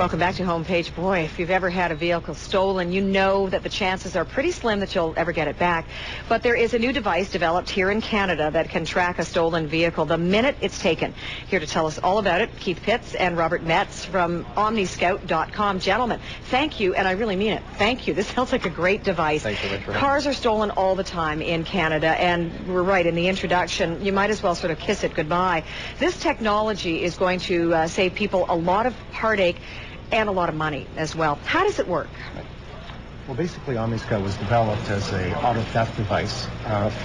Welcome back to Homepage. Boy, if you've ever had a vehicle stolen, you know that the chances are pretty slim that you'll ever get it back. But there is a new device developed here in Canada that can track a stolen vehicle the minute it's taken. Here to tell us all about it, Keith Pitts and Robert Metz from Omniscout.com. Gentlemen, thank you, and I really mean it. Thank you. This sounds like a great device. Thanks so much for Cars are stolen all the time in Canada, and we're right, in the introduction, you might as well sort of kiss it goodbye. This technology is going to save people a lot of heartache and a lot of money as well. How does it work? Well, basically, Omniscout was developed as a auto theft device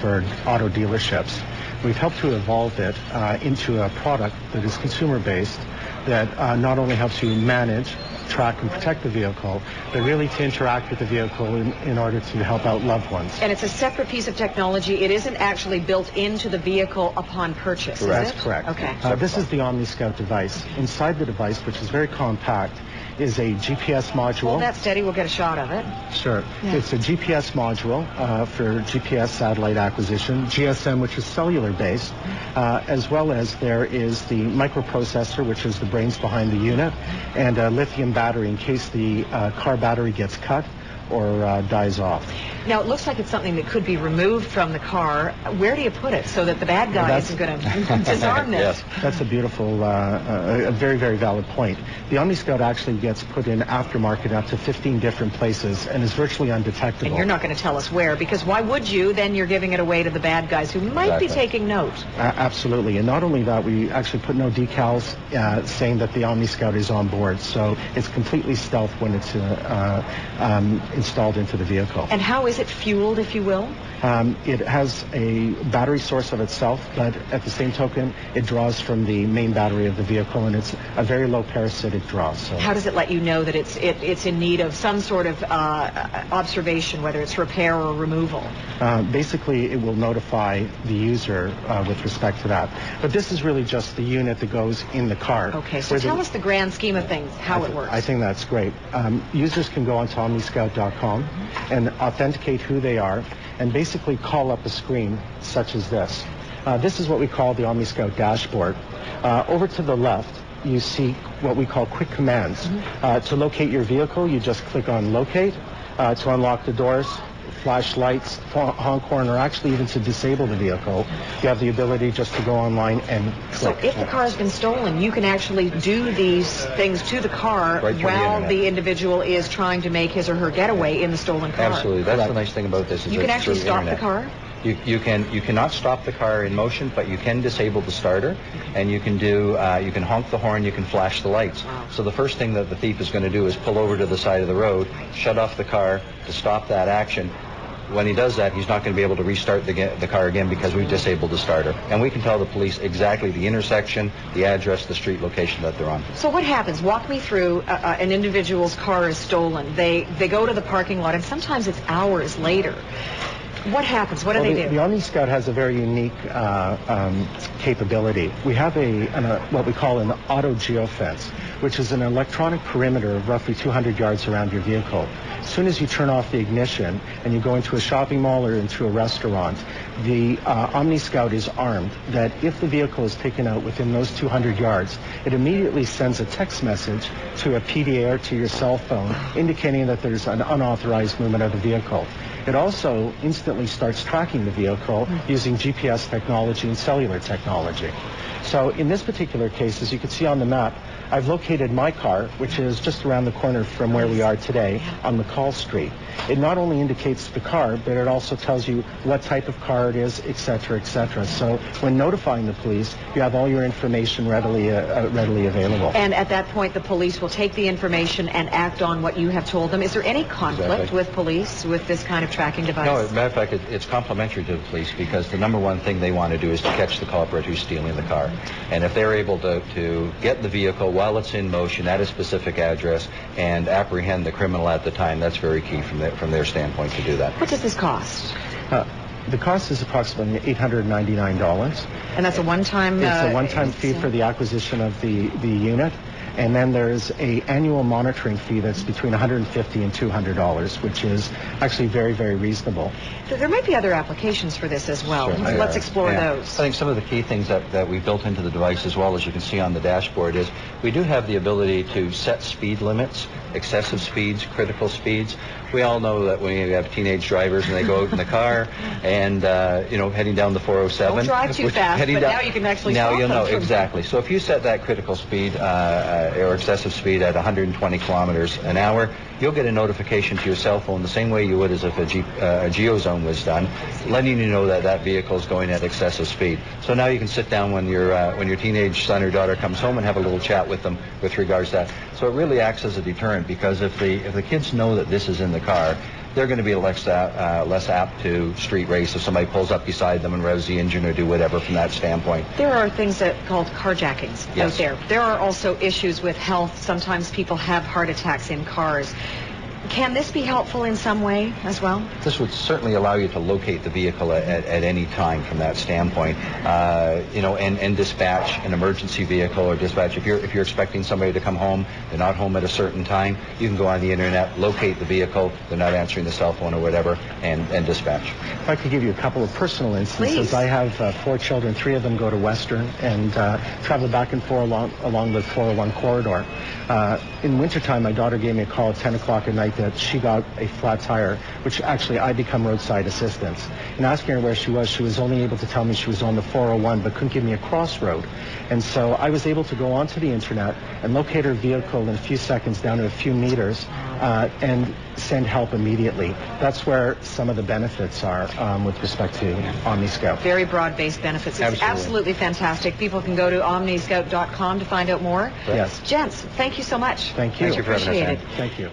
for auto dealerships. We've helped to evolve it into a product that is consumer-based that not only helps you manage, track, and protect the vehicle, but really to interact with the vehicle in order to help out loved ones. And it's a separate piece of technology. It isn't actually built into the vehicle upon purchase, That's is it? correct. Okay. This is the Omniscout device. Inside the device, which is very compact, is a GPS module. Hold that steady. We'll get a shot of it. Sure. Yeah. It's a GPS module for GPS satellite acquisition, GSM, which is cellular-based, as well as there is the microprocessor, which is the brains behind the unit, and a lithium battery in case the car battery gets cut or dies off. Now, it looks like it's something that could be removed from the car. Where do you put it so that the bad guy isn't going to disarm this? Yes, that's a beautiful, a very, very valid point. The Omniscout actually gets put in aftermarket up to 15 different places and is virtually undetectable. And you're not going to tell us where, because why would you? Then you're giving it away to the bad guys who might be taking note. Absolutely. And not only that, we actually put no decals saying that the Omniscout is on board. So it's completely stealth when it's installed into the vehicle. And how is it fueled, if you will? It has a battery source of itself, but at the same token, it draws from the main battery of the vehicle, and it's a very low parasitic draw. So how does it let you know that it's in need of some sort of observation, whether it's repair or removal? Basically, it will notify the user with respect to that. But this is really just the unit that goes in the car. Okay, so tell us the grand scheme of things, how it works. I think that's great. Users can go onto Omniscout.com and authenticate who they are and basically call up a screen such as this. This is what we call the Omniscout dashboard. Over to the left, you see what we call quick commands. To locate your vehicle, you just click on locate. To unlock the doors, flash lights, honk horn, or actually even to disable the vehicle, you have the ability just to go online and click. So if the car has been stolen, you can actually do these things to the car while the individual is trying to make his or her getaway in the stolen car. Absolutely. That's the nice thing about this. Is you can actually stop the car? You cannot stop the car in motion, but you can disable the starter, and you can honk the horn, you can flash the lights. Wow. So the first thing that the thief is going to do is pull over to the side of the road, shut off the car to stop that action. When he does that, he's not going to be able to restart the car again because we've disabled the starter. And we can tell the police exactly the intersection, the address, the street location that they're on. So what happens? Walk me through an individual's car is stolen. They go to the parking lot, and sometimes it's hours later. What happens? What do they do? The Omniscout has a very unique capability. We have what we call an auto geofence, which is an electronic perimeter of roughly 200 yards around your vehicle. As soon as you turn off the ignition and you go into a shopping mall or into a restaurant, the Omniscout is armed that if the vehicle is taken out within those 200 yards, it immediately sends a text message to a PDA or to your cell phone indicating that there's an unauthorized movement of the vehicle. It also instantly starts tracking the vehicle using GPS technology and cellular technology. So in this particular case, as you can see on the map, I've located my car, which is just around the corner from where we are today on McCall Street. It not only indicates the car, but it also tells you what type of car it is, et cetera, et cetera. So when notifying the police, you have all your information readily available. And at that point, the police will take the information and act on what you have told them. Is there any conflict with police with this kind of tracking device? No, as a matter of fact, it's complementary to the police because the number one thing they want to do is to catch the culprit who's stealing the car. And if they're able to get the vehicle while it's in motion at a specific address and apprehend the criminal at the time, that's very key from their standpoint to do that. What does this cost? The cost is approximately $899. And that's a one-time... It's a one-time fee for the acquisition of the unit. And then there's a annual monitoring fee that's between $150 and $200, which is actually very, very reasonable. There might be other applications for this as well. Certainly Let's are. explore those. I think some of the key things that we built into the device as well, as you can see on the dashboard, is we do have the ability to set speed limits, excessive speeds, critical speeds. We all know that when you have teenage drivers and they go out in the car and, heading down the 407. Don't drive too fast, but now you can actually stop them. Now you know, exactly. So if you set that critical speed or excessive speed at 120 kilometers an hour, you'll get a notification to your cell phone the same way you would as if a geozone was done, letting you know that that vehicle is going at excessive speed. So now you can sit down when your teenage son or daughter comes home and have a little chat with them with regards to that. So it really acts as a deterrent, because if the kids know that this is in the car, they're going to be less apt to street race if somebody pulls up beside them and revs the engine or do whatever from that standpoint. There are things called carjackings out there. There are also issues with health. Sometimes people have heart attacks in cars. Can this be helpful in some way as well? This would certainly allow you to locate the vehicle at any time from that standpoint, and dispatch an emergency vehicle or dispatch. If you're expecting somebody to come home, they're not home at a certain time, you can go on the internet, locate the vehicle, they're not answering the cell phone or whatever, and dispatch. If I could give you a couple of personal instances. Please. I have 4 children. 3 of them go to Western and travel back and forth along the 401 corridor. In wintertime, my daughter gave me a call at 10 o'clock at night that she got a flat tire, which actually I become roadside assistance. And asking her where she was only able to tell me she was on the 401, but couldn't give me a crossroad. And so I was able to go onto the internet and locate her vehicle in a few seconds down to a few meters and send help immediately. That's where some of the benefits are with respect to Omniscout. Very broad-based benefits. It's absolutely fantastic. People can go to omniscout.com to find out more. Yes. Gents, thank you so much. Thank you. Thank you for having us, Appreciate Ann. it. Thank you.